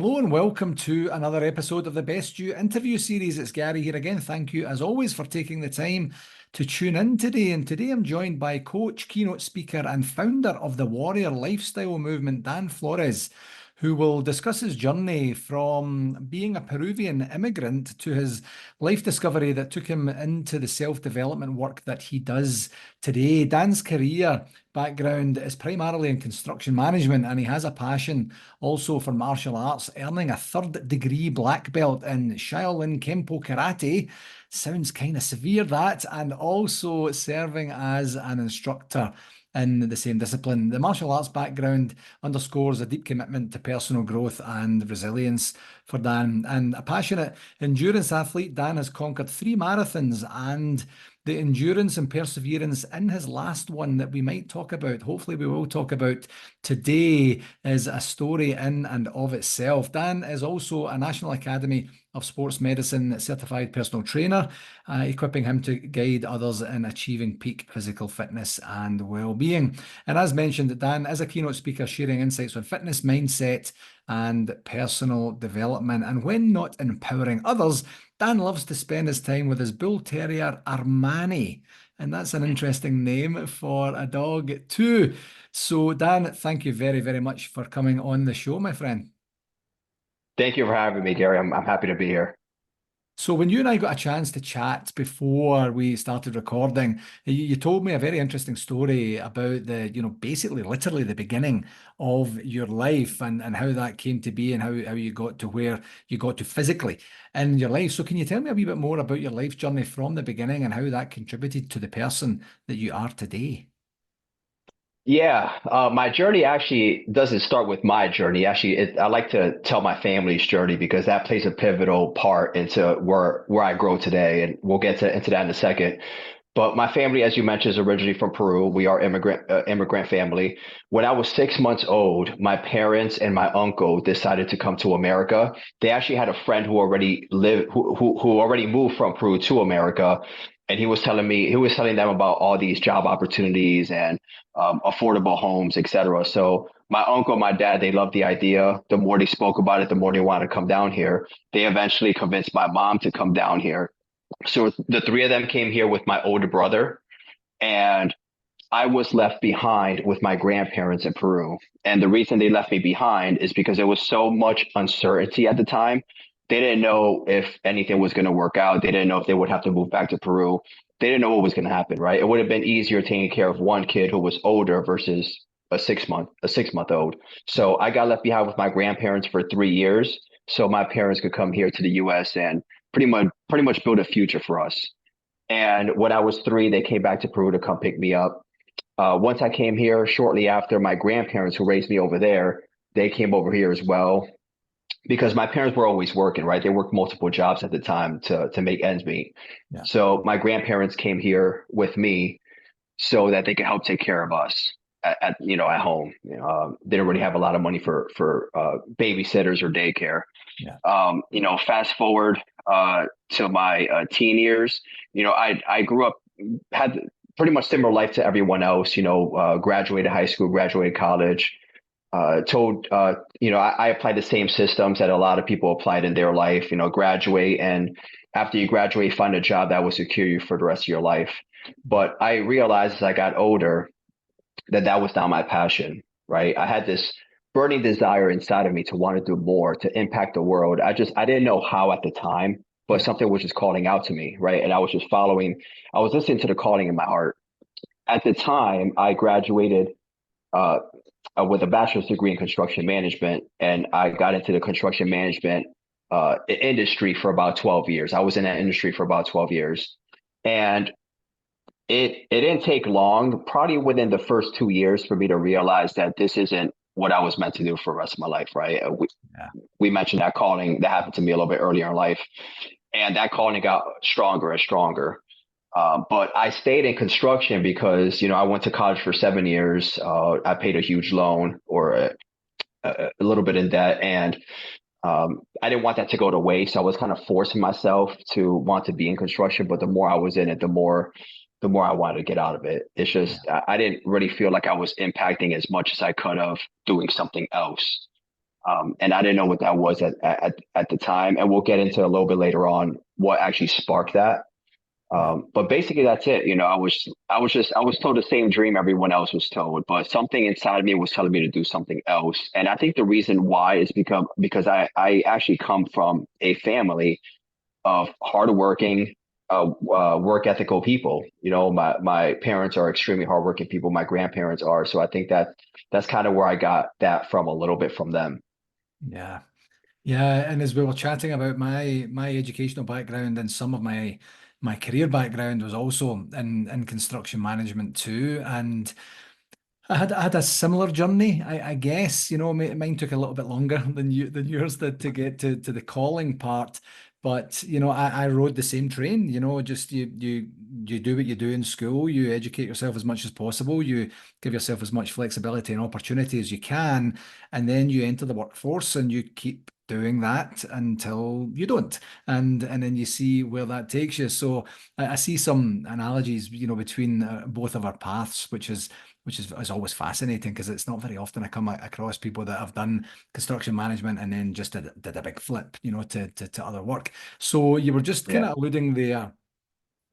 Hello and welcome to another episode of the Best You interview series. It's Gary here again. Thank you, as always, for taking the time to tune in today. And today I'm joined by coach, keynote speaker, and founder of the Warrior Lifestyle Movement, Dan Flores, who will discuss his journey from being a Peruvian immigrant to his life discovery that took him into the self-development work that he does today. Dan's career background is primarily in construction management, and he has a passion also for martial arts, earning a third degree black belt in Shaolin Kempo Karate. Sounds kind of severe, that, and also serving as an instructor in the same discipline. The martial arts background underscores a deep commitment to personal growth and resilience for Dan. And a passionate endurance athlete, Dan has conquered 3 marathons, and the endurance and perseverance in his last one that we might talk about, hopefully we will talk about today, is a story in and of itself. Dan is also a National Academy of Sports Medicine certified personal trainer, equipping him to guide others in achieving peak physical fitness and well-being. And as mentioned, Dan is a keynote speaker sharing insights on fitness, mindset, and personal development. And when not empowering others, Dan loves to spend his time with his bull terrier, Armani. And that's an interesting name for a dog too. So Dan, thank you very, very much for coming on the show, my friend. Thank you for having me, Gary. I'm happy to be here. So when you and I got a chance to chat before we started recording, you told me a very interesting story about basically literally the beginning of your life and how that came to be and how you got to where you got to physically in your life. So can you tell me a wee bit more about your life journey from the beginning and how that contributed to the person that you are today? Yeah, my journey actually doesn't start with my journey. Actually, I like to tell my family's journey because that plays a pivotal part into where I grow today, and we'll get into that in a second. But my family, as you mentioned, is originally from Peru. We are immigrant family. When I was 6 months old, my parents and my uncle decided to come to America. They actually had a friend who already lived, who already moved from Peru to America, and he was telling them about all these job opportunities and affordable homes, etc. So my uncle, my dad, they loved the idea. The more they spoke about it, the more they wanted to come down here. They eventually convinced my mom to come down here. So the 3 of them came here with my older brother, and I was left behind with my grandparents in Peru. And the reason they left me behind is because there was so much uncertainty at the time. They didn't know if anything was going to work out. They didn't know if they would have to move back to Peru. They didn't know what was going to happen, right? It would have been easier taking care of one kid who was older versus a 6 month old. So I got left behind with my grandparents for 3 years, so my parents could come here to the U.S. and pretty much build a future for us. And when I was 3, they came back to Peru to come pick me up. Once I came here, shortly after, my grandparents who raised me over there, they came over here as well because my parents were always working, right? They worked multiple jobs at the time to make ends meet. Yeah. So my grandparents came here with me so that they could help take care of us at home. They didn't really have a lot of money for babysitters or daycare. Yeah. Fast forward to my teen years. I grew up, had pretty much similar life to everyone else. Graduated high school, graduated college. I applied the same systems that a lot of people applied in their life. Graduate, and after you graduate, find a job that will secure you for the rest of your life. But I realized as I got older that was not my passion, right? I had this burning desire inside of me to want to do more, to impact the world. I didn't know how at the time, but something was just calling out to me, right? And I was listening to the calling in my heart. At the time, I graduated with a bachelor's degree in construction management, and I got into the construction management industry for about 12 years. I was in that industry for about 12 years. And it didn't take long, probably within the first 2 years, for me to realize that this isn't what I was meant to do for the rest of my life, right? We mentioned that calling that happened to me a little bit earlier in life, and that calling got stronger and stronger. But I stayed in construction because, I went to college for 7 years. I paid a huge loan, or a little bit in debt, and I didn't want that to go to waste. I was kind of forcing myself to want to be in construction, but the more I was in it, the more I wanted to get out of it. It's just, I didn't really feel like I was impacting as much as I could have doing something else. And I didn't know what that was at the time. And we'll get into a little bit later on what actually sparked that. Yeah. But basically that's it. I was told the same dream everyone else was told, but something inside of me was telling me to do something else. And I think the reason why is because I actually come from a family of hardworking, work ethical people. My parents are extremely hardworking people. My grandparents are. So I think that's kind of where I got that from, a little bit from them. Yeah. Yeah, and as we were chatting about my educational background and some of my career background was also in construction management too. And I had a similar journey, I guess. Mine took a little bit longer than yours did to get to the calling part. But I rode the same train. Just you do what you do in school. You educate yourself as much as possible. You give yourself as much flexibility and opportunity as you can, and then you enter the workforce and you keep doing that until you don't, and then you see where that takes you. So I see some analogies, between both of our paths, which is always fascinating because it's not very often I come across people that have done construction management and then just did a big flip, to other work. So you were just kind Yeah. of alluding there.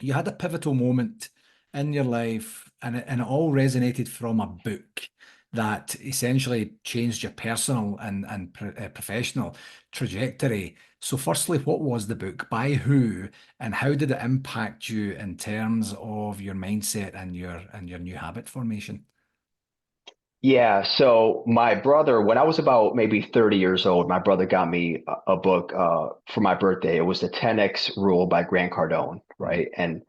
You had a pivotal moment in your life, and it all resonated from a book that essentially changed your personal and professional trajectory. So, firstly, what was the book? By who? And how did it impact you in terms of your mindset and your new habit formation? Yeah, so my brother, when I was about maybe 30 years old, my brother got me a book for my birthday. It was the 10X Rule by Grant Cardone, right? And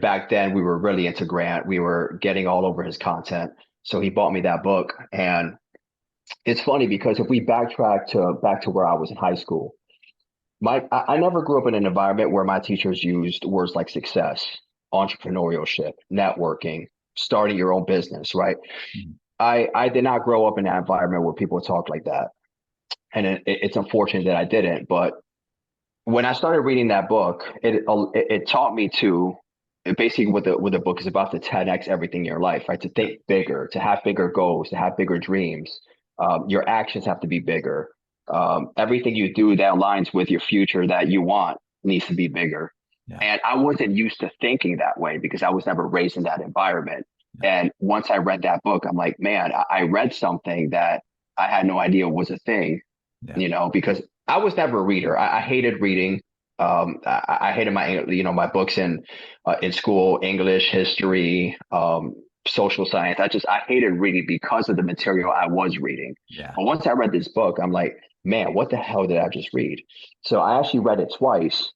back then we were really into Grant. We were getting all over his content. So he bought me that book. And it's funny because if we backtrack to back to where I was in high school, I never grew up in an environment where my teachers used words like success, entrepreneurship, networking, starting your own business, right? Mhm. I did not grow up in that environment where people talk like that. And it's unfortunate that I didn't. But when I started reading that book, it taught me to basically what the book is about, to 10x everything in your life, right? To think bigger, to have bigger goals, to have bigger dreams. Your actions have to be bigger. Everything you do that aligns with your future that you want needs to be bigger. Yeah. And I wasn't used to thinking that way because I was never raised in that environment. Yeah. And once I read that book, I'm like, man, I read something that I had no idea was a thing, Yeah. because I was never a reader. I hated reading. I hated my books in school, English, history, social science. I hated reading because of the material I was reading. Yeah. But once I read this book, I'm like, man, what the hell did I just read? So I actually read it twice.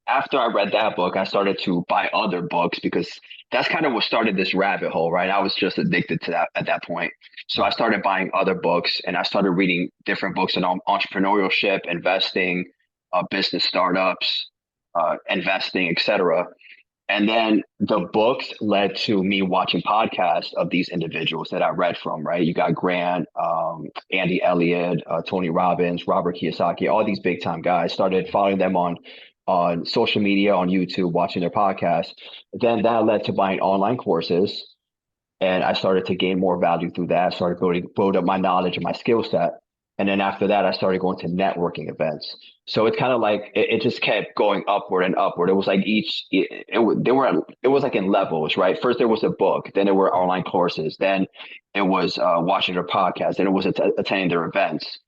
After I read that book, I started to buy other books because that's kind of what started this rabbit hole, right? I was just addicted to that at that point. So I started buying other books and I started reading different books on entrepreneurship, investing, business startups, investing, etc. And then the books led to me watching podcasts of these individuals that I read from, right? You got Grant, Andy Elliott, Tony Robbins, Robert Kiyosaki, all these big time guys. Started following them on social media, on YouTube, watching their podcasts. Then that led to buying online courses. And I started to gain more value through that. I started build up my knowledge and my skill set. And then after that, I started going to networking events. So it's kind of like it just kept going upward and upward. It was like it was like in levels, right? First there was a book, then there were online courses, then it was watching their podcast, then it was attending their events.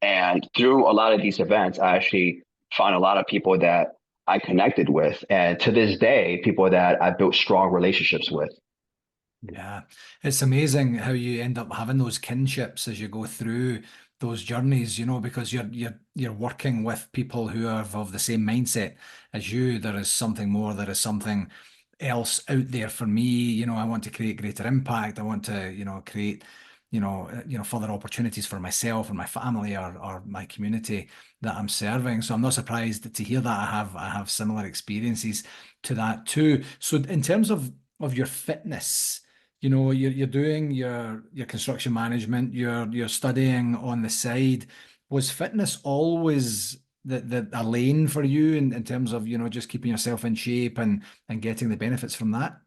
And through a lot of these events, I actually found a lot of people that I connected with, and to this day, people that I built strong relationships with. Yeah, it's amazing how you end up having those kinships as you go through those journeys, because you're working with people who are of the same mindset as you. There is something more, there is something else out there for me. I want to create greater impact. I want to, create, further opportunities for myself and my family or my community that I'm serving. So I'm not surprised to hear that I have similar experiences to that too. So in terms of your fitness, you're doing your construction management, you're studying on the side. Was fitness always the a lane for you in terms of, just keeping yourself in shape and getting the benefits from that?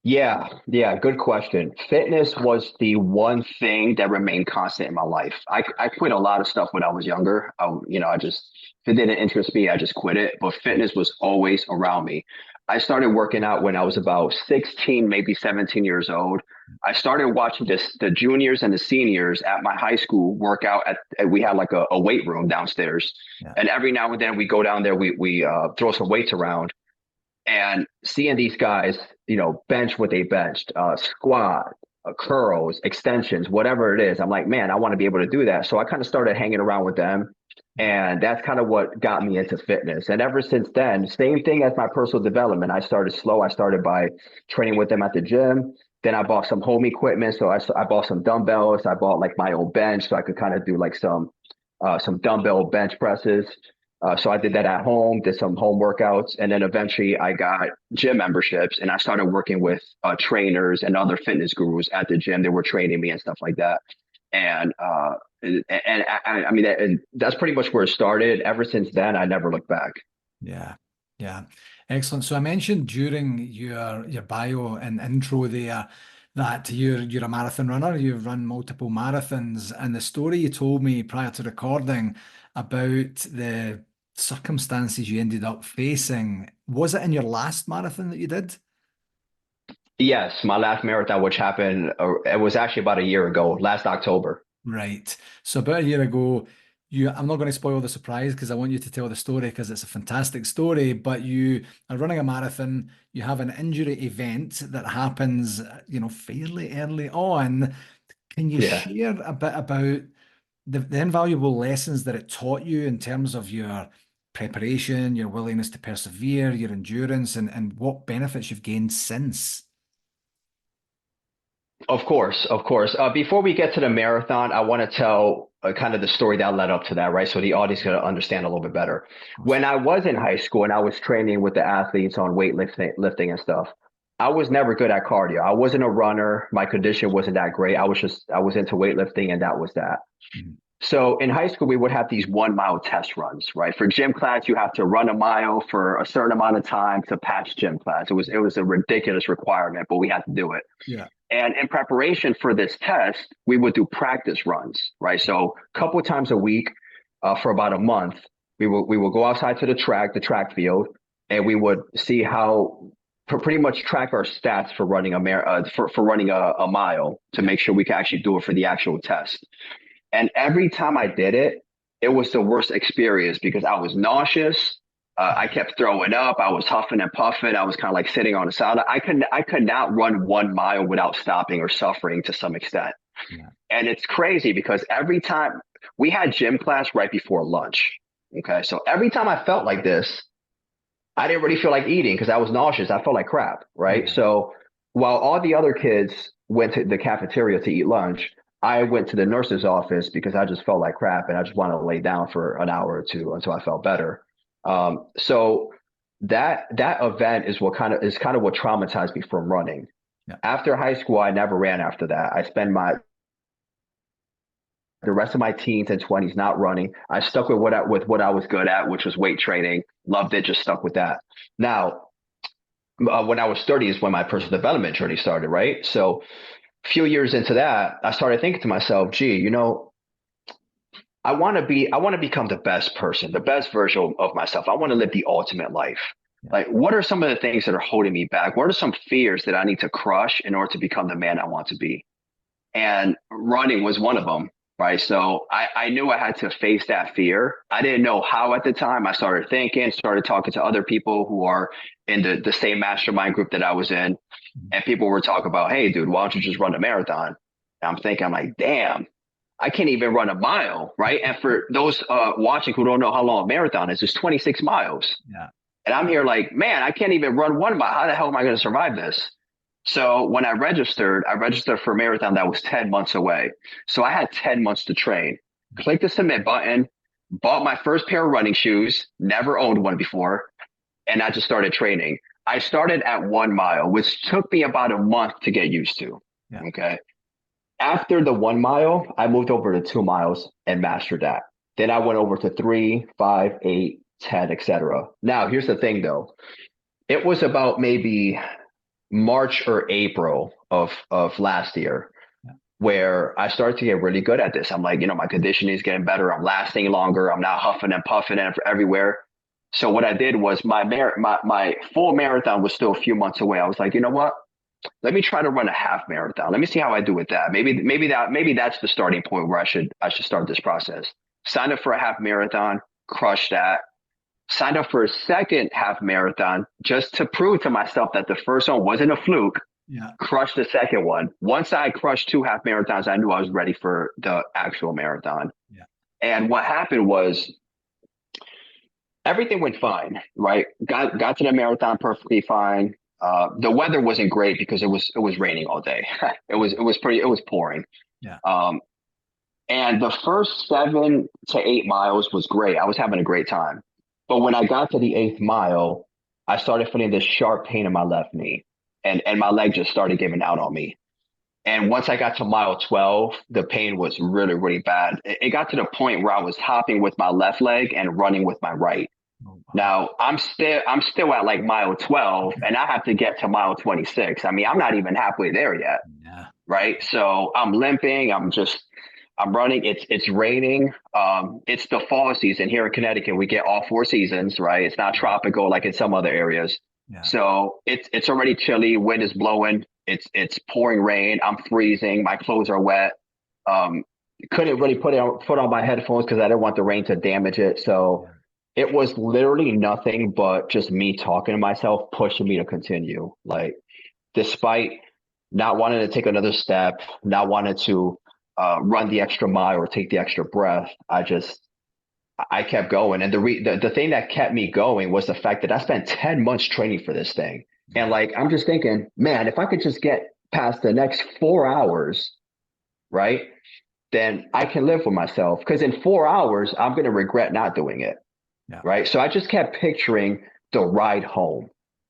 Yeah, good question. Fitness was the one thing that remained constant in my life. I quit a lot of stuff when I was younger. I just, if it didn't interest me, I just quit it. But fitness was always around me. I started working out when I was about 16, maybe 17 years old. I started watching the juniors and the seniors at my high school work out we had like a weight room downstairs. Yeah. And every now and then we go down there, we throw some weights around. And seeing these guys, bench what they benched, squat, curls, extensions, whatever it is, I'm like, man, I want to be able to do that. So I kind of started hanging around with them. And that's kind of what got me into fitness. And ever since then, same thing as my personal development. I started slow. I started by training with them at the gym. Then I bought some home equipment. So I bought some dumbbells. I bought like my own bench so I could kind of do like some dumbbell bench presses. So I did that at home, did some home workouts, and then eventually I got gym memberships, and I started working with trainers and other fitness gurus at the gym that were training me and stuff like that. And I mean, and that's pretty much where it started. Ever since then, I never looked back. Yeah, yeah, excellent. So I mentioned during your bio and intro there that you're a marathon runner. You've run multiple marathons, and the story you told me prior to recording about the circumstances you ended up facing, was it in your last marathon that you did? Yes, my last marathon, which happened, it was actually about a year ago, last October. Right. So about a year ago, I'm not going to spoil the surprise because I want you to tell the story because it's a fantastic story, but you are running a marathon, you have an injury event that happens, fairly early on. Can you Yeah. share a bit about the invaluable lessons that it taught you in terms of your preparation, your willingness to persevere, your endurance, and what benefits you've gained since? Of course, of course. Before we get to the marathon, I want to tell kind of the story that led up to that, right? So the audience can understand a little bit better. Awesome. When I was in high school and I was training with the athletes on lifting and stuff, I was never good at cardio. I wasn't a runner. My condition wasn't that great. I was into weightlifting and that was that. Mhm. So in high school, we would have these 1 mile test runs, right? For gym class, you have to run a mile for a certain amount of time to pass gym class. It was a ridiculous requirement, but we had to do it. Yeah. And in preparation for this test, we would do practice runs, right? So a couple of times a week for about a month, we will go outside to the track field, and we would see how pretty much track our stats for running for running a mile to Yeah. make sure we can actually do it for the actual test. And every time I did it, it was the worst experience because I was nauseous. I kept throwing up. I was huffing and puffing. I was kind of like sitting on the side. I could not run 1 mile without stopping or suffering to some extent. Yeah. And it's crazy because every time we had gym class right before lunch. Okay. So every time I felt like this, I didn't really feel like eating because I was nauseous. I felt like crap. Right. Yeah. So while all the other kids went to the cafeteria to eat lunch, I went to the nurse's office because I just felt like crap and I just wanted to lay down for an hour or two until I felt better. So that event is kind of what traumatized me from running. Yeah. After high school, I never ran after that. I spent the rest of my teens and 20s not running. I stuck with what I was good at, which was weight training. Loved it, just stuck with that. Now, when I was 30 is when my personal development journey started, right? So a few years into that, I started thinking to myself, gee, I want to become the best person, the best version of myself. I want to live the ultimate life. Yeah. Like, what are some of the things that are holding me back? What are some fears that I need to crush in order to become the man I want to be? And running was one of them, right? So I knew I had to face that fear. I didn't know how at the time. I started thinking, started talking to other people who are in the same mastermind group that I was in. Mhm. And people were talking about, hey, dude, why don't you just run a marathon? And I'm thinking, I'm like, damn, I can't even run a mile, right? And for those watching who don't know how long a marathon is, it's 26 miles. Yeah. And I'm here like, man, I can't even run 1 mile. How the hell am I going to survive this? So when I registered for a marathon that was 10 months away. So I had 10 months to train. Click the submit button, bought my first pair of running shoes, never owned one before, and I just started training. I started at 1 mile, which took me about a month to get used to. Yeah. Okay. After the 1 mile, I moved over to 2 miles and mastered that. Then I went over to 3, 5, 8, 10, etc. Now, here's the thing though. It was about maybe March or April of last year, Yeah. where I started to get really good at this. I'm like, my conditioning is getting better. I'm lasting longer. I'm not huffing and puffing everywhere. So what I did was my full marathon was still a few months away. I was like, you know what? Let me try to run a half marathon. Let me see how I do with that. Maybe that's the starting point where I should start this process. Signed up for a half marathon, crushed that. Signed up for a second half marathon just to prove to myself that the first one wasn't a fluke. Yeah. Crushed the second one. Once I crushed two half marathons, I knew I was ready for the actual marathon. Yeah. And what happened was everything went fine, right? Got to the marathon perfectly fine. The weather wasn't great because it was raining all day. It was pouring. Yeah. And the first 7 to 8 miles was great. I was having a great time. But when I got to the eighth mile, I started feeling this sharp pain in my left knee, and my leg just started giving out on me. And once I got to mile 12, the pain was really, really bad. It got to the point where I was hopping with my left leg and running with my right. Oh, wow. Now I'm still at like mile 12 and I have to get to mile 26. I mean, I'm not even halfway there yet. Yeah. Right. So I'm limping. I'm running. It's raining. It's the fall season here in Connecticut. We get all four seasons, right? It's not tropical like in some other areas. Yeah. So it's already chilly. Wind is blowing. It's pouring rain. I'm freezing. My clothes are wet. Um, couldn't really put on my headphones because I didn't want the rain to damage it. So it was literally nothing but just me talking to myself, pushing me to continue. Like, despite not wanting to take another step, not wanting to run the extra mile or take the extra breath, I kept going. And the thing that kept me going was the fact that I spent 10 months training for this thing. And like, I'm just thinking, man, if I could just get past the next 4 hours, right, then I can live with myself. Because in 4 hours, I'm going to regret not doing it. Yeah. Right. So I just kept picturing the ride home.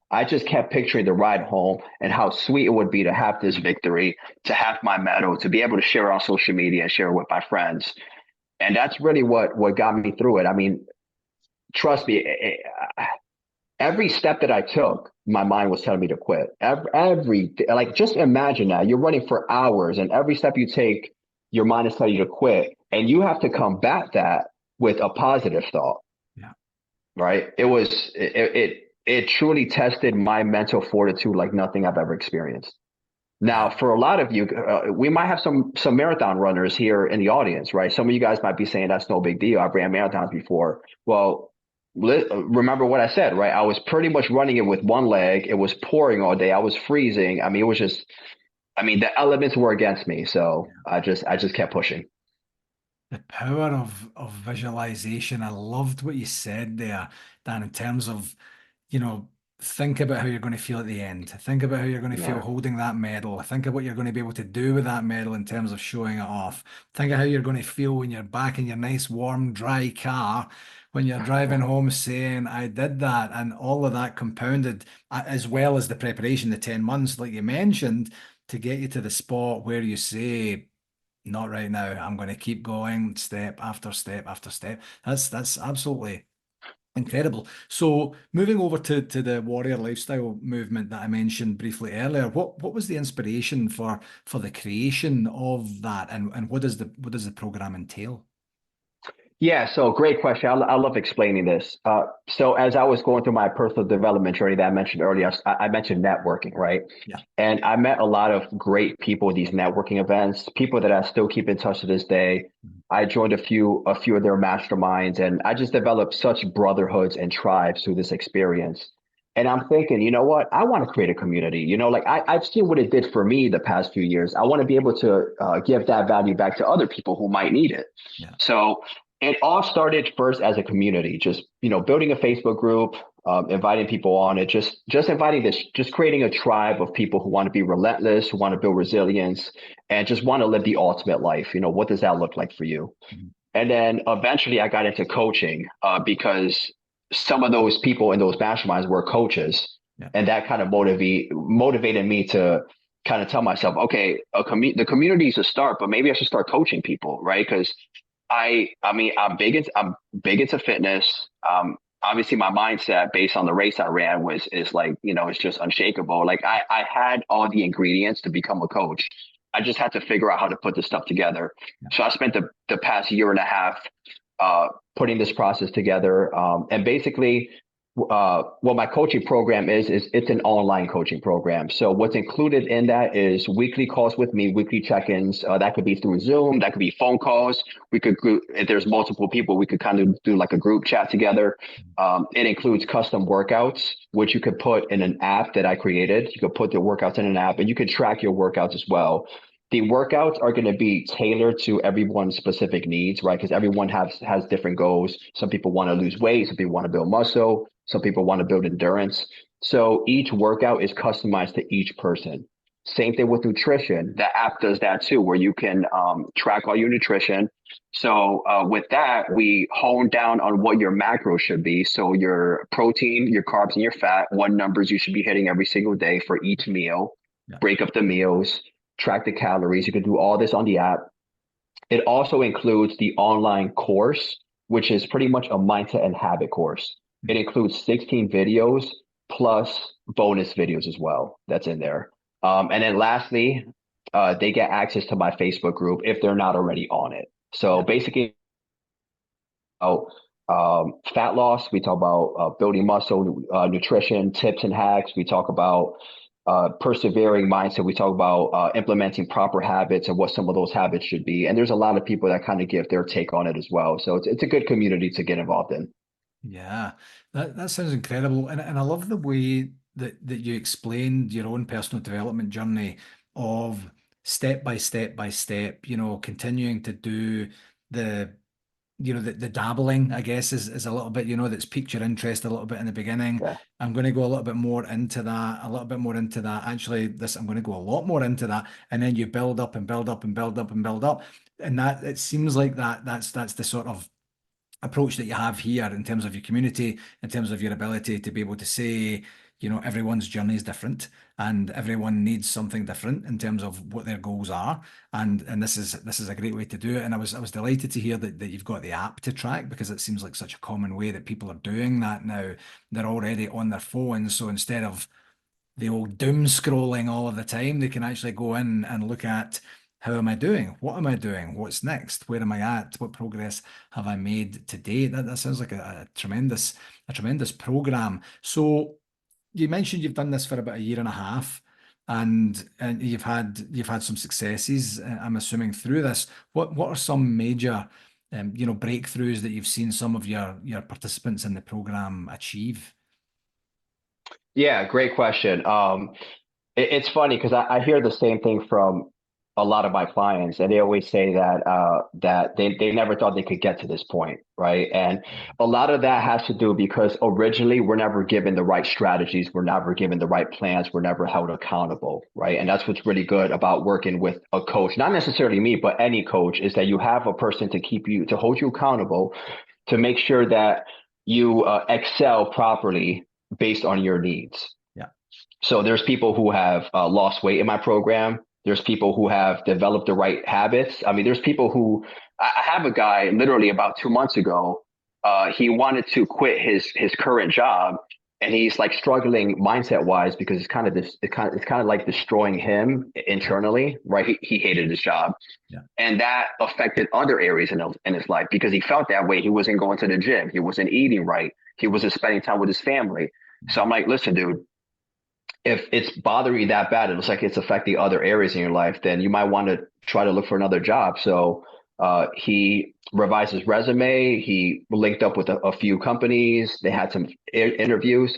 I just kept picturing the ride home and how sweet it would be to have this victory, to have my medal, to be able to share on social media and share with my friends. And that's really what got me through it. I mean, trust me, every step that I took, my mind was telling me to quit. Like, just imagine that you're running for hours and every step you take, your mind is telling you to quit. And you have to combat that with a positive thought. Yeah. Right. It truly tested my mental fortitude like nothing I've ever experienced. Now, for a lot of you, we might have some marathon runners here in the audience, right? Some of you guys might be saying that's no big deal. I've ran marathons before. Well, remember what I said, right? I was pretty much running it with one leg. It was pouring all day. I was freezing. I mean, the elements were against me. So I just kept pushing. The power of visualization. I loved what you said there, Dan, in terms of, you know, think about how you're going to feel at the end. Think about how you're going to feel Yeah. holding that medal. Think of what you're going to be able to do with that medal in terms of showing it off. Think of how you're going to feel when you're back in your nice, warm, dry car, when you're driving home saying, I did that. And all of that compounded, as well as the preparation, the 10 months, like you mentioned, to get you to the spot where you say, not right now. I'm going to keep going step after step after step. That's absolutely incredible. So moving over to the warrior lifestyle movement that I mentioned briefly earlier, what was the inspiration for the creation of that, and what does the program entail? Yeah, so great question. I love explaining this. So as I was going through my personal development journey that I mentioned earlier, I mentioned networking, right? Yeah. And I met a lot of great people at these networking events, people that I still keep in touch to this day. Mhm. I joined a few of their masterminds, and I just developed such brotherhoods and tribes through this experience. And I'm thinking, you know what? I want to create a community. Like I've seen what it did for me the past few years. I want to be able to give that value back to other people who might need it. Yeah. So it all started first as a community, just building a Facebook group, inviting people on it, just inviting just creating a tribe of people who want to be relentless, who want to build resilience, and just want to live the ultimate life. What does that look like for you? Mhm. And then eventually I got into coaching because some of those people in those masterminds were coaches, Yeah. and that kind of motivated me to kind of tell myself, okay, the community is a start, but maybe I should start coaching people, right? Because I mean, I'm big into fitness. obviously my mindset based on the race I ran is like, it's just unshakable. Like I had all the ingredients to become a coach. I just had to figure out how to put this stuff together. Yeah. So I spent the past year and a half putting this process together. And basically, what my coaching program is it's an online coaching program. So what's included in that is weekly calls with me, weekly check-ins. That could be through Zoom, that could be phone calls. We could group, if there's multiple people, we could kind of do like a group chat together. It includes custom workouts, which you could put in an app that I created. You could put the workouts in an app, and you could track your workouts as well. The workouts are going to be tailored to everyone's specific needs, right? Because everyone has different goals. Some people want to lose weight, some people want to build muscle, some people want to build endurance. So each workout is customized to each person. Same thing with nutrition. The app does that too, where you can track all your nutrition. So with that, we hone down on what your macros should be. So your protein, your carbs, and your fat, what numbers you should be hitting every single day for each meal. Yeah. Break up the meals, track the calories. You can do all this on the app. It also includes the online course, which is pretty much a mindset and habit course. It includes 16 videos plus bonus videos as well. That's in there. And then lastly, they get access to my Facebook group if they're not already on it. So basically, fat loss, we talk about building muscle, nutrition, tips and hacks. We talk about persevering mindset. We talk about implementing proper habits and what some of those habits should be. And there's a lot of people that kind of give their take on it as well. So it's a good community to get involved in. Yeah, that sounds incredible. And I love the way that you explained your own personal development journey of step by step by step, continuing to do the the dabbling, I guess, is a little bit, that's piqued your interest a little bit in the beginning. Yeah. I'm going to go a little bit more into that, a little bit more into that. Actually, I'm going to go a lot more into that. And then you build up and build up and build up and build up. And that it seems like that's the sort of approach that you have here in terms of your community, in terms of your ability to be able to say, everyone's journey is different and everyone needs something different in terms of what their goals are. And this is a great way to do it. And I was delighted to hear that you've got the app to track because it seems like such a common way that people are doing that now. They're already on their phones. So instead of the old doom scrolling all of the time, they can actually go in and look at how am I doing? What am I doing? What's next? Where am I at? What progress have I made today? That sounds like a tremendous program. So you mentioned you've done this for about a year and a half, and you've had some successes. I'm assuming through this. What are some major breakthroughs that you've seen some of your participants in the program achieve? Yeah, great question. It's funny because I hear the same thing from a lot of my clients, and they always say that they never thought they could get to this point, right? And a lot of that has to do because originally we're never given the right strategies, we're never given the right plans, we're never held accountable, right? And that's what's really good about working with a coach, not necessarily me, but any coach, is that you have a person to hold you accountable, to make sure that you excel properly based on your needs. Yeah. So there's people who have lost weight in my program. There's people who have developed the right habits. I mean, there's people who I have a guy literally about 2 months ago. He wanted to quit his current job, and he's like struggling mindset wise because it's kind of like destroying him internally, right? He hated his job, Yeah. and that affected other areas in his life because he felt that way. He wasn't going to the gym. He wasn't eating right. He wasn't spending time with his family. So I'm like, listen, dude, if it's bothering you that bad, it looks like it's affecting other areas in your life, then you might want to try to look for another job. So he revised his resume. He linked up with a few companies. They had some interviews.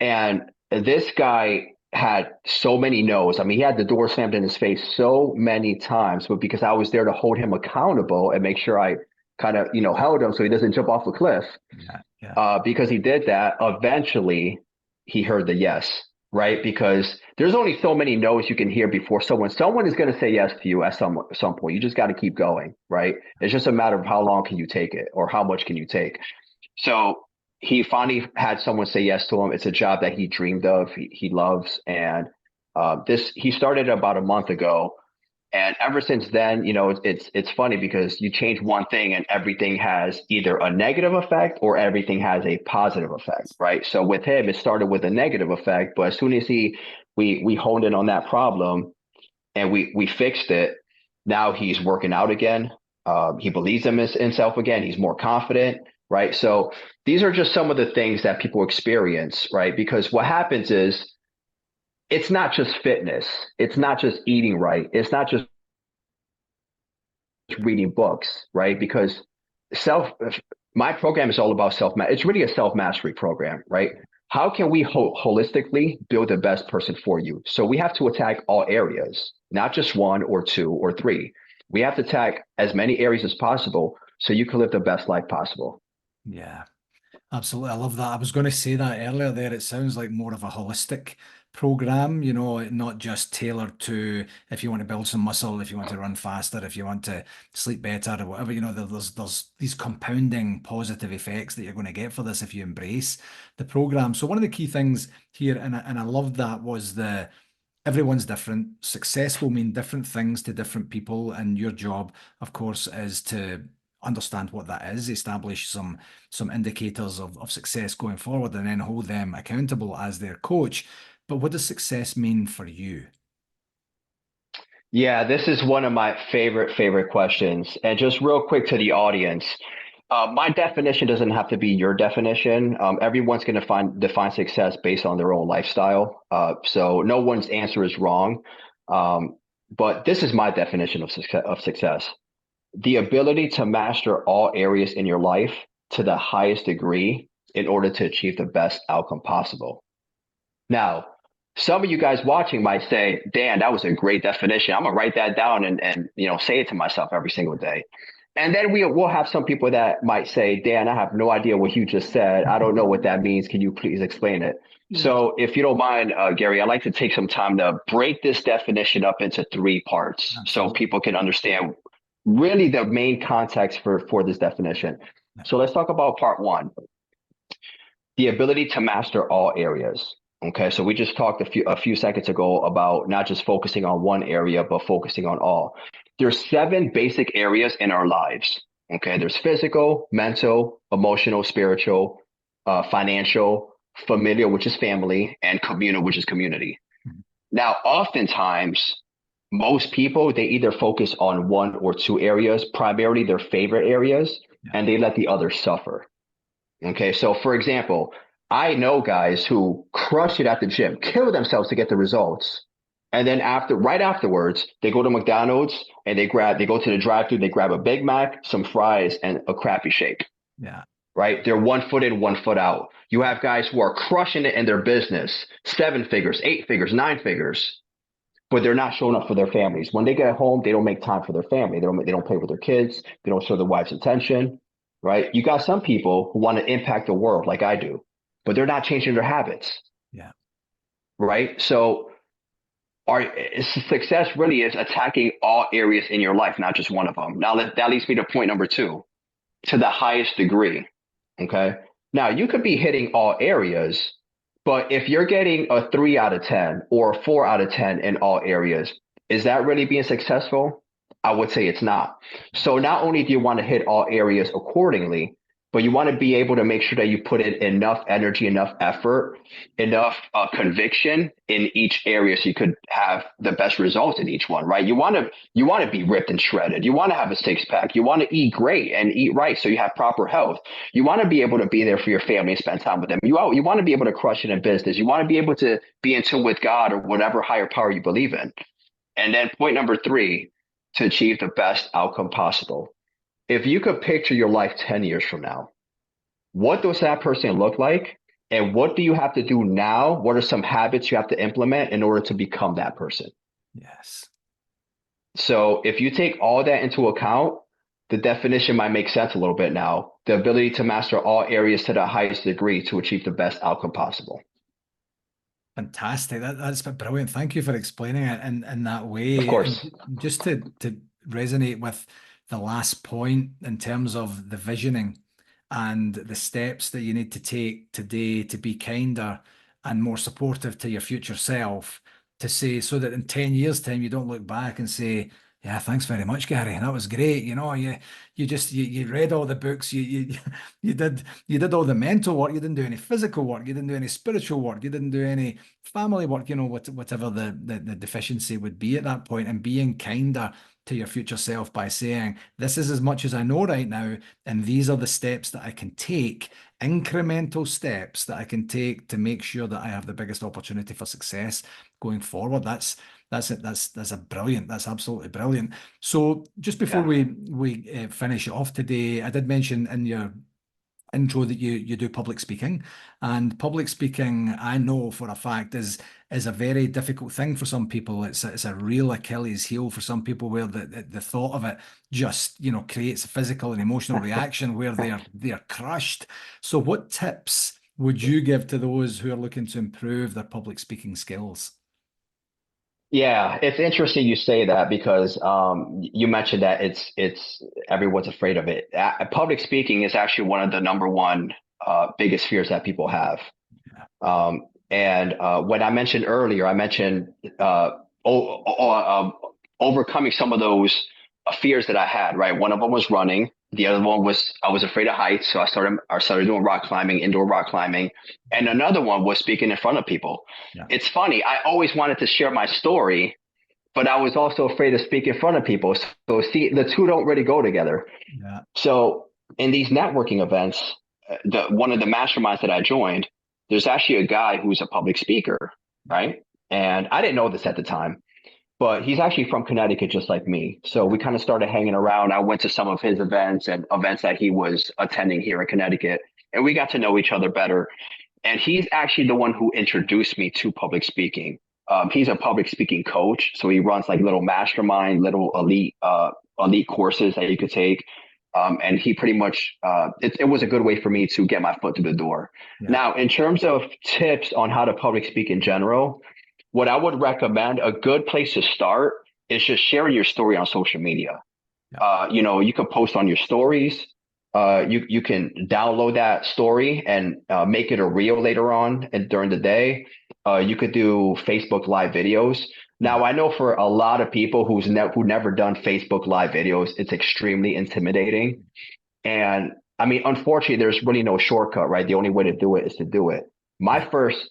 And this guy had so many no's. I mean, he had the door slammed in his face so many times, but because I was there to hold him accountable and make sure I kind of, held him so he doesn't jump off a cliff. Yeah. Yeah. Because he did that, eventually he heard the yes, right? Because there's only so many no's you can hear before someone is going to say yes to you at some point. You just got to keep going, right? It's just a matter of how long can you take it or how much can you take. So he finally had someone say yes to him. It's a job that he dreamed of, he loves. And he started about a month ago. And ever since then, it's funny because you change one thing and everything has either a negative effect or everything has a positive effect, right? So with him, it started with a negative effect, but as soon as we honed in on that problem and we fixed it, now he's working out again. He believes in himself again. He's more confident, right? So these are just some of the things that people experience, right? Because what happens is it's not just fitness. It's not just eating right. It's not just reading books, right? Because self, my program is all about it's really a self mastery program, right? How can we holistically build the best person for you? So we have to attack all areas, not just one or two or three. We have to attack as many areas as possible so you can live the best life possible. Yeah. Absolutely. I love that. I was going to say that earlier there. It sounds like more of a holistic program, not just tailored to if you want to build some muscle, if you want to run faster, if you want to sleep better or whatever, there's these compounding positive effects that you're going to get for this if you embrace the program. So one of the key things here, and I loved that, was everyone's different. Success will mean different things to different people, and your job, of course, is to understand what that is, establish some indicators of success going forward, and then hold them accountable as their coach. But what does success mean for you? Yeah, this is one of my favorite questions. And just real quick to the audience, my definition doesn't have to be your definition. Everyone's going to define success based on their own lifestyle. So no one's answer is wrong. But this is my definition of success. The ability to master all areas in your life to the highest degree in order to achieve the best outcome possible. Now, some of you guys watching might say, Dan, that was a great definition. I'm gonna write that down and say it to myself every single day. And then we'll have some people that might say, Dan, I have no idea what you just said. I don't know what that means. Can you please explain it? Yeah. So if you don't mind, Gary, I'd like to take some time to break this definition up into three parts so people can understand really the main context for this definition. So let's talk about part one, the ability to master all areas. Okay, so we just talked a few seconds ago about not just focusing on one area, but focusing on all. There's 7 basic areas in our lives. Okay, there's physical, mental, emotional, spiritual, financial, familial, which is family, and communal, which is community. Mm-hmm. Now, oftentimes, most people, they either focus on one or two areas, primarily their favorite areas, and they let the others suffer. Okay, so for example, I know guys who crush it at the gym, kill themselves to get the results. And then right afterwards, they go to McDonald's and they go to the drive-thru, they grab a Big Mac, some fries, and a crappy shake. Yeah. Right? They're 1 foot in, 1 foot out. You have guys who are crushing it in their business, 7 figures, 8 figures, 9 figures, but they're not showing up for their families. When they get home, they don't make time for their family. They don't play with their kids. They don't show their wives attention. Right? You got some people who want to impact the world like I do, but they're not changing their habits. Yeah. Right. So our success really is attacking all areas in your life, not just one of them. Now that leads me to point number 2, to the highest degree. Okay. Now you could be hitting all areas, but if you're getting a 3 out of 10 or a 4 out of 10 in all areas, is that really being successful? I would say it's not. So not only do you want to hit all areas accordingly, but you want to be able to make sure that you put in enough energy, enough effort, enough conviction in each area so you could have the best results in each one, right? You want to be ripped and shredded. You want to have a 6-pack. You want to eat great and eat right so you have proper health. You want to be able to be there for your family and spend time with them. You want to be able to crush it in business. You want to be able to be in tune with God or whatever higher power you believe in. And then point number 3, to achieve the best outcome possible. If you could picture your life 10 years from now, what does that person look like? And what do you have to do now? What are some habits you have to implement in order to become that person? Yes. So if you take all that into account, the definition might make sense a little bit now. The ability to master all areas to the highest degree to achieve the best outcome possible. Fantastic. That's brilliant. Thank you for explaining it in that way. Of course. And just to resonate with the last point in terms of the visioning and the steps that you need to take today to be kinder and more supportive to your future self. to say, so that in 10 years' time you don't look back and say, yeah, thanks very much, Gary. That was great. You read all the books, you did all the mental work, you didn't do any physical work, you didn't do any spiritual work, you didn't do any family work, whatever the deficiency would be at that point, and being kinder to your future self by saying, this is as much as I know right now, and these are the steps that I can take, incremental steps that I can take to make sure that I have the biggest opportunity for success going forward. That's it. That's a brilliant. That's absolutely brilliant. So just before Yeah. we finish off today, I did mention in your intro that you do public speaking, and public speaking, I know for a fact, is a very difficult thing for some people. It's a real Achilles heel for some people, where the thought of it just creates a physical and emotional reaction where they're crushed. So what tips would you give to those who are looking to improve their public speaking skills? Yeah, it's interesting you say that because you mentioned that it's everyone's afraid of it. Public speaking is actually one of the number one biggest fears that people have. And when I mentioned earlier, I mentioned overcoming some of those fears that I had. Right, one of them was running. The other one was I was afraid of heights, so I started doing rock climbing, indoor rock climbing, and another one was speaking in front of people. Yeah. It's funny. I always wanted to share my story, but I was also afraid to speak in front of people. So see, the two don't really go together. Yeah. So in these networking events, one of the masterminds that I joined, there's actually a guy who's a public speaker, right? And I didn't know this at the time, but he's actually from Connecticut, just like me. So we kind of started hanging around. I went to some of his events and events that he was attending here in Connecticut, and we got to know each other better. And he's actually the one who introduced me to public speaking. He's a public speaking coach, so he runs like little mastermind, little elite courses that you could take. And he pretty much it was a good way for me to get my foot through the door. Yeah. Now, in terms of tips on how to public speak in general, what I would recommend, a good place to start is just sharing your story on social media. Yeah. You can post on your stories. You can download that story and make it a reel later on and during the day. You could do Facebook live videos. Now, I know for a lot of people who never done Facebook live videos, it's extremely intimidating. And I mean, unfortunately, there's really no shortcut, right? The only way to do it is to do it. My first,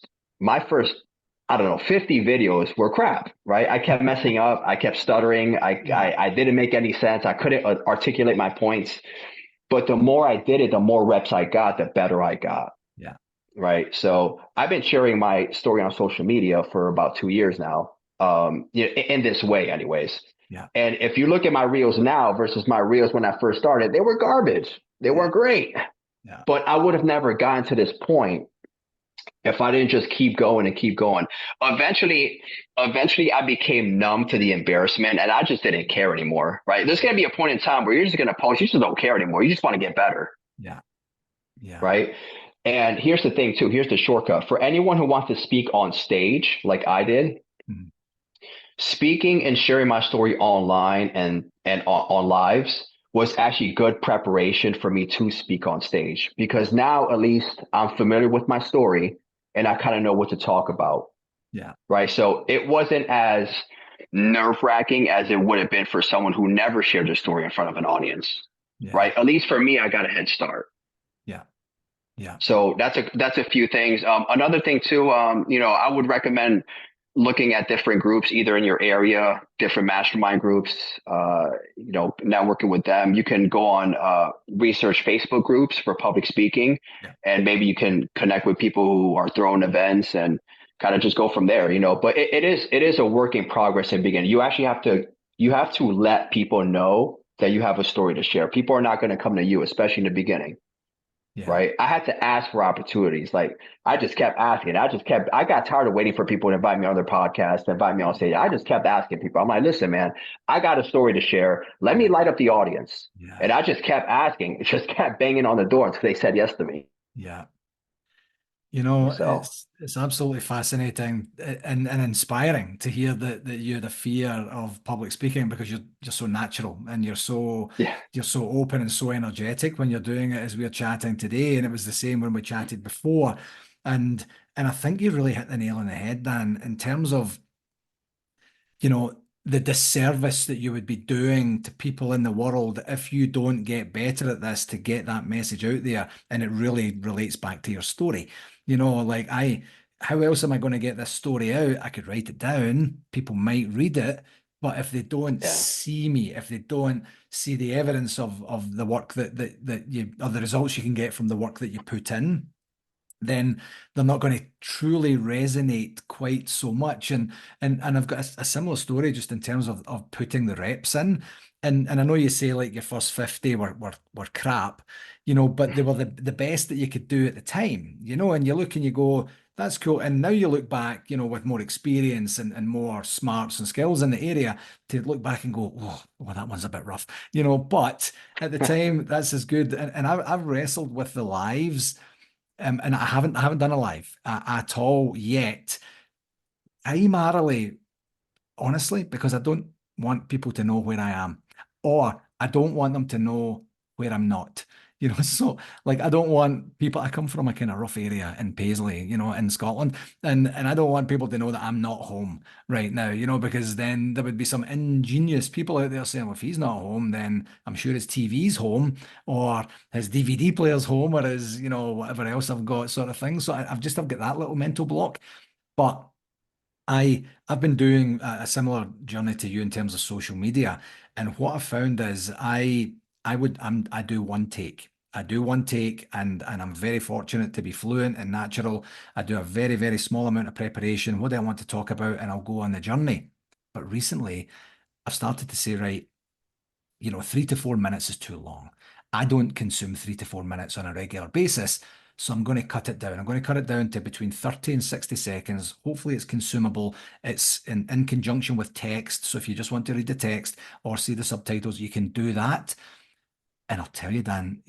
I don't know, 50 videos were crap, right? I kept messing up. I kept stuttering. I didn't make any sense. I couldn't articulate my points. But the more I did it, the more reps I got, the better I got. Yeah. Right. So I've been sharing my story on social media for about 2 years now. In this way, anyways. Yeah. And if you look at my reels now versus my reels when I first started, they were garbage. They weren't great. Yeah. But I would have never gotten to this point if I didn't just keep going and keep going. Eventually I became numb to the embarrassment and I just didn't care anymore. Right. There's going to be a point in time where you're just going to post. You just don't care anymore. You just want to get better. Yeah. Yeah. Right. And here's the thing too. Here's the shortcut for anyone who wants to speak on stage like I did. Mhm. Speaking and sharing my story online and on lives was actually good preparation for me to speak on stage because now at least I'm familiar with my story and I kind of know what to talk about. Yeah. Right. So it wasn't as nerve-wracking as it would have been for someone who never shared their story in front of an audience. Yeah. Right. At least for me, I got a head start. Yeah. Yeah. So that's a few things. Another thing too, I would recommend looking at different groups, either in your area, different mastermind groups, networking with them. You can go on research Facebook groups for public speaking, and maybe you can connect with people who are throwing events and kind of just go from there, But it is a work in progress in the beginning. You actually have to let people know that you have a story to share. People are not going to come to you, especially in the beginning. Yeah. Right. I had to ask for opportunities. Like I just kept asking. I got tired of waiting for people to invite me on their podcast, to invite me on stage. I just kept asking people. I'm like, listen, man, I got a story to share. Let me light up the audience. Yeah. And I just kept asking. It just kept banging on the door until they said yes to me. Yeah. So It's absolutely fascinating and inspiring to hear that you had a fear of public speaking because you're so natural and you're so yeah. open and so energetic when you're doing it as we're chatting today. And it was the same when we chatted before. And I think you really hit the nail on the head, Dan, in terms of you know, the disservice that you would be doing to people in the world if you don't get better at this to get that message out there. And it really relates back to your story. Like how else am I going to get this story out? I could write it down, people might read it, but if they don't Yeah. see me, if they don't see the evidence of the work that you, or the results you can get from the work that you put in, then they're not going to truly resonate quite so much. And I've got a similar story just in terms of putting the reps in. And I know you say like your first 50 were crap, but they were the best that you could do at the time, and you look and you go, that's cool. And now you look back, with more experience and more smarts and skills in the area to look back and go, oh, well, that one's a bit rough, but at the time that's as good. And I've wrestled with the lives, and I haven't done a live at all yet, primarily, honestly, because I don't want people to know where I am, or I don't want them to know where I'm not. So like I don't want people. I come from a kind of rough area in Paisley, in Scotland, and I don't want people to know that I'm not home right now, because then there would be some ingenious people out there saying, well, if he's not home, then I'm sure his TV's home, or his DVD player's home, or his, whatever else I've got, sort of thing. So I've got that little mental block, but. I've been doing a similar journey to you in terms of social media, and what I found is I do one take. I do one take, and I'm very fortunate to be fluent and natural. I do a very, very small amount of preparation. What do I want to talk about? And I'll go on the journey. But recently, I've started to say, right, 3 to 4 minutes is too long. I don't consume 3 to 4 minutes on a regular basis. So I'm going to cut it down. I'm going to cut it down to between 30 and 60 seconds. Hopefully it's consumable. It's in conjunction with text. So if you just want to read the text or see the subtitles, you can do that. And I'll tell you, Dan,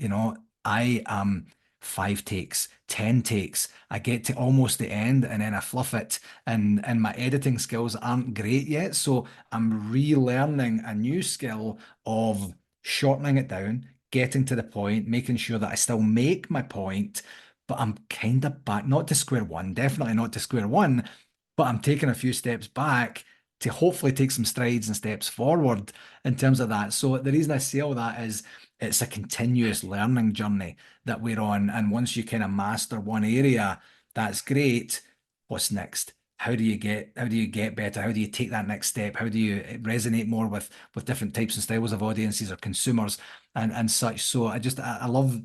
I am 5 takes, 10 takes. I get to almost the end and then I fluff it. And my editing skills aren't great yet. So I'm relearning a new skill of shortening it down, getting to the point, making sure that I still make my point, but I'm kind of back, not to square one, definitely not to square one, but I'm taking a few steps back to hopefully take some strides and steps forward in terms of that. So the reason I say all that is it's a continuous learning journey that we're on. And once you kind of master one area, that's great. What's next? How do you get better? How do you take that next step? How do you resonate more with different types and styles of audiences or consumers and such? So I love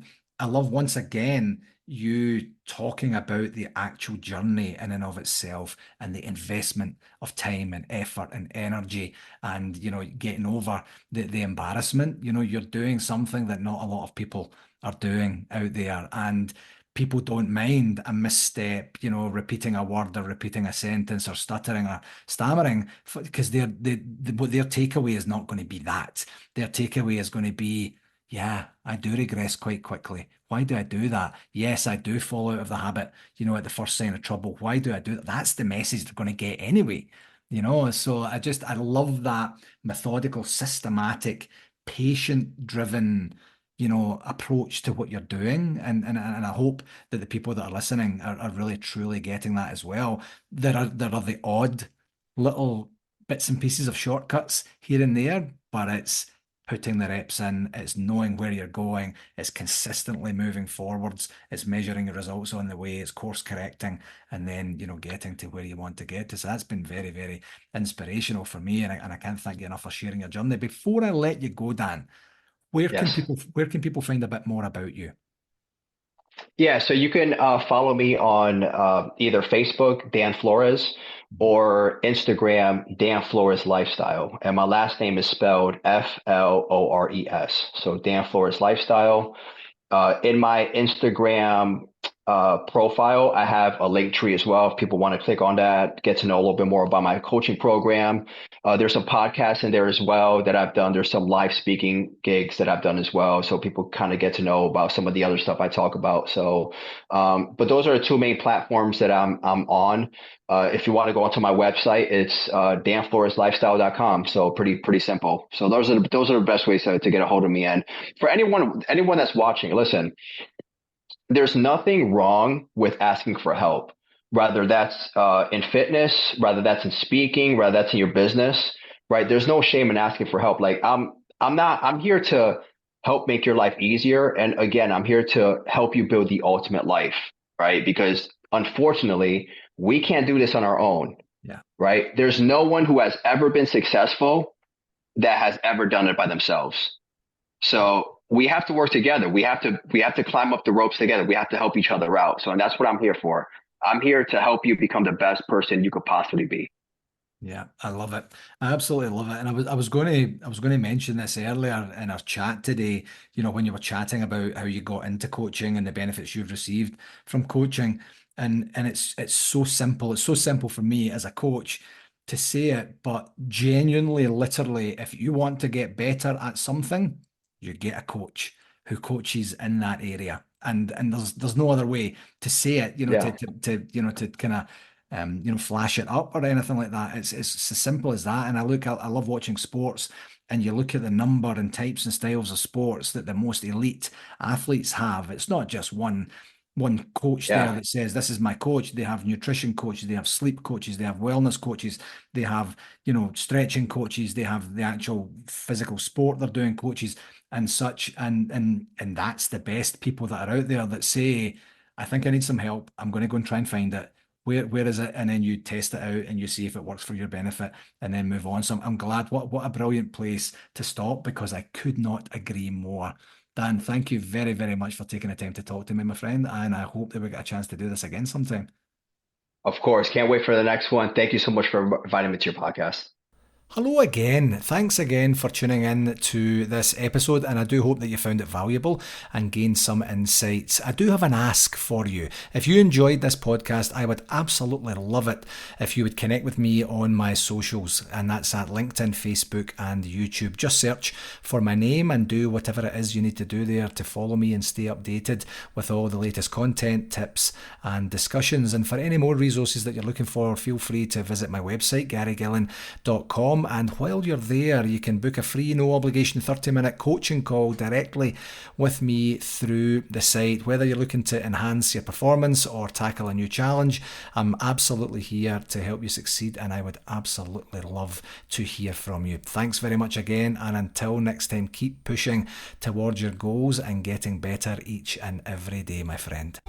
once again you talking about the actual journey in and of itself and the investment of time and effort and energy and getting over the embarrassment. You're doing something that not a lot of people are doing out there, and people don't mind a misstep, repeating a word or repeating a sentence or stuttering or stammering, because their takeaway is not going to be that. Their takeaway is going to be, yeah, I do regress quite quickly. Why do I do that? Yes, I do fall out of the habit, at the first sign of trouble. Why do I do that? That's the message they're going to get anyway, So I love that methodical, systematic, patient-driven, approach to what you're doing. And I hope that the people that are listening are really truly getting that as well. There are the odd little bits and pieces of shortcuts here and there, but it's putting the reps in, it's knowing where you're going, it's consistently moving forwards, it's measuring your results on the way, it's course correcting, and then, getting to where you want to get to. So that's been very, very inspirational for me, and I can't thank you enough for sharing your journey. Before I let you go, Dan, where can Yes. people find a bit more about you? Yeah, so you can follow me on either Facebook, Dan Flores, or Instagram, Dan Flores Lifestyle. And my last name is spelled Flores. So Dan Flores Lifestyle. In my Instagram profile, I have a link tree as well. If people want to click on that, get to know a little bit more about my coaching program. There's some podcasts in there as well that I've done. There's some live speaking gigs that I've done as well. So people kind of get to know about some of the other stuff I talk about. So, but those are the two main platforms that I'm on. If you want to go onto my website, it's danfloreslifestyle.com. So pretty simple. So those are the best ways to get a hold of me. And for anyone that's watching, listen, there's nothing wrong with asking for help. whether that's in fitness, whether that's in speaking, whether that's in your business, right? There's no shame in asking for help. Like I'm here to help make your life easier. And again, I'm here to help you build the ultimate life, right? Because unfortunately, we can't do this on our own, Yeah. right? There's no one who has ever been successful that has ever done it by themselves. So we have to work together. We have to climb up the ropes together. We have to help each other out. So and that's what I'm here for. I'm here to help you become the best person you could possibly be. Yeah, I love it. I absolutely love it. And I was going to mention this earlier in our chat today, when you were chatting about how you got into coaching and the benefits you've received from coaching. And it's so simple. It's so simple for me as a coach to say it, but genuinely, literally, if you want to get better at something, you get a coach who coaches in that area. And there's no other way to say it, Yeah. to kind of flash it up or anything like that. It's as simple as that. And I love watching sports, and you look at the number and types and styles of sports that the most elite athletes have. It's not just one coach there Yeah. that says this is my coach. They have nutrition coaches, they have sleep coaches, they have wellness coaches, they have stretching coaches, they have the actual physical sport they're doing coaches and such. And that's the best people that are out there that say, I think I need some help. I'm going to go and try and find it. Where is it? And then you test it out and you see if it works for your benefit and then move on. So I'm glad. What a brilliant place to stop, because I could not agree more. Dan, thank you very, very much for taking the time to talk to me, my friend. And I hope that we get a chance to do this again sometime. Of course. Can't wait for the next one. Thank you so much for inviting me to your podcast. Hello again. Thanks again for tuning in to this episode, and I do hope that you found it valuable and gained some insights. I do have an ask for you. If you enjoyed this podcast, I would absolutely love it if you would connect with me on my socials, and that's at LinkedIn, Facebook, and YouTube. Just search for my name and do whatever it is you need to do there to follow me and stay updated with all the latest content, tips, and discussions. And for any more resources that you're looking for, feel free to visit my website, garygillen.com. And while you're there, you can book a free, no obligation 30-minute coaching call directly with me through the site. Whether you're looking to enhance your performance or tackle a new challenge, I'm absolutely here to help you succeed, and I would absolutely love to hear from you. Thanks very much again, and until next time, keep pushing towards your goals and getting better each and every day, my friend.